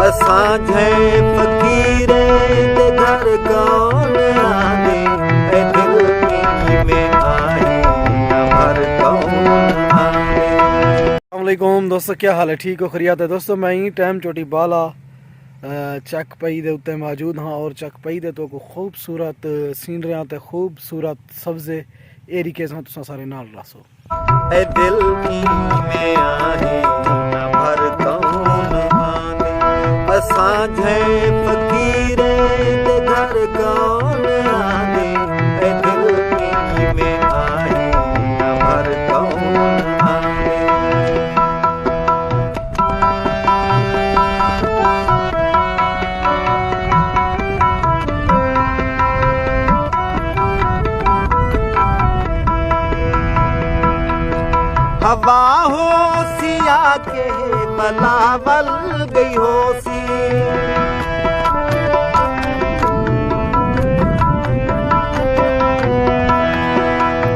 असांजे फकीरे दे घर कौन आने ए दिल की में आए हर कौन आने। अस्सलामुअलैकुम दोस्तों, क्या हाल है? ठीक हो? खैरियत है दोस्तों। मैं ही टाइम चोटी बाला चक पई दे उत्ते मौजूद हाँ और चक पई दे तो खूबसूरत सीनरियां ते खूबसूरत सब्जे एरिके से तुसा सारे नाल रसो ए दिल की में आए हर कौन आने। असांजे फकीरे दे घर कौन आने ए दिल की में आए हर कौन आने। हवा हो सिया के बलावल गई हो सी।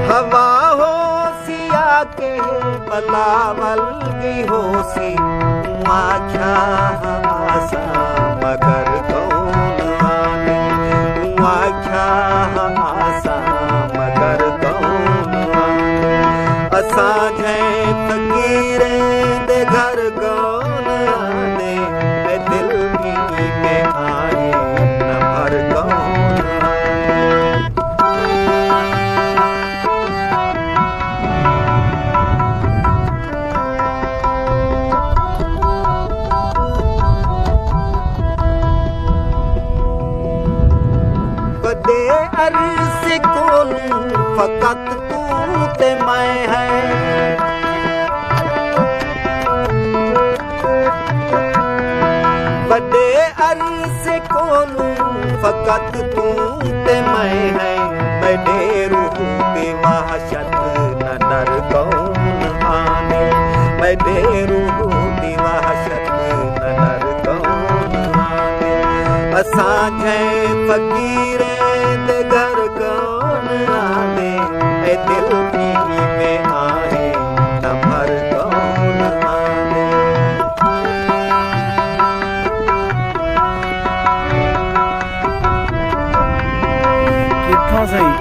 हवा हो सिया के बलावल गई हो सी। आख्या आसा मगर कौन आने। आख्या आसा मगर कौन आने। असांजे फकीरे दे घर कौन आने ए दिल की में आए न हर कौन आने। बदे अरसे कोलू फकत तू ते मैं है। बड़े अरसे कोलू फकत तू ते मैं है। बड़े रूह की वहशत न डर कौन आने। बड़े रूह की वहशत न डर कौन आने। असांजे फकीरे दे घर कौन आने ए दिल की में आए न हर कौन आने। कितना सही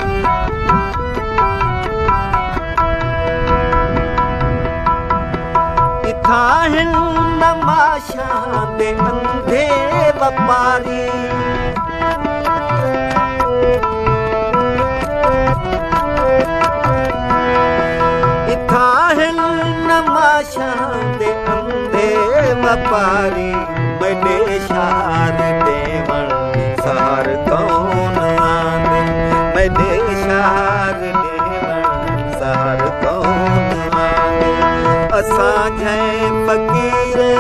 इथा हिन नमाशा दे अंधे व्यापारी। इथा हिन नमाशा दे अंधे व्यापारी। बड़े शार देवण सहार कौन आने। बड़े शार देवण सहार कौन आने। असांजे फकीरे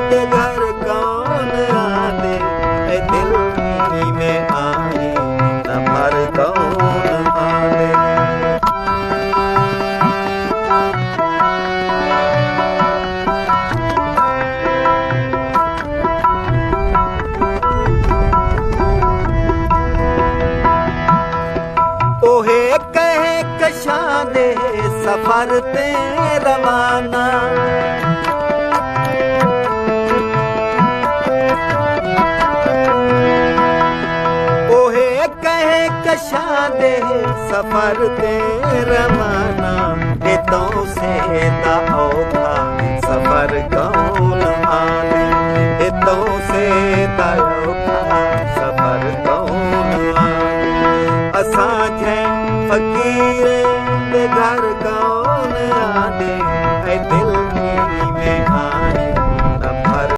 दे घर कौन आने ए दिल की में आए न हर कौन आने। ओहे कहे कशां दे सफर ते रवाना। ओहे कहे कशां दे सफर ते रवाना। ए तो से दा औखा सफर कौन आने। ए तो से दा औखा सफर कौन आने। असांजे फकीरे दे घर कौन आने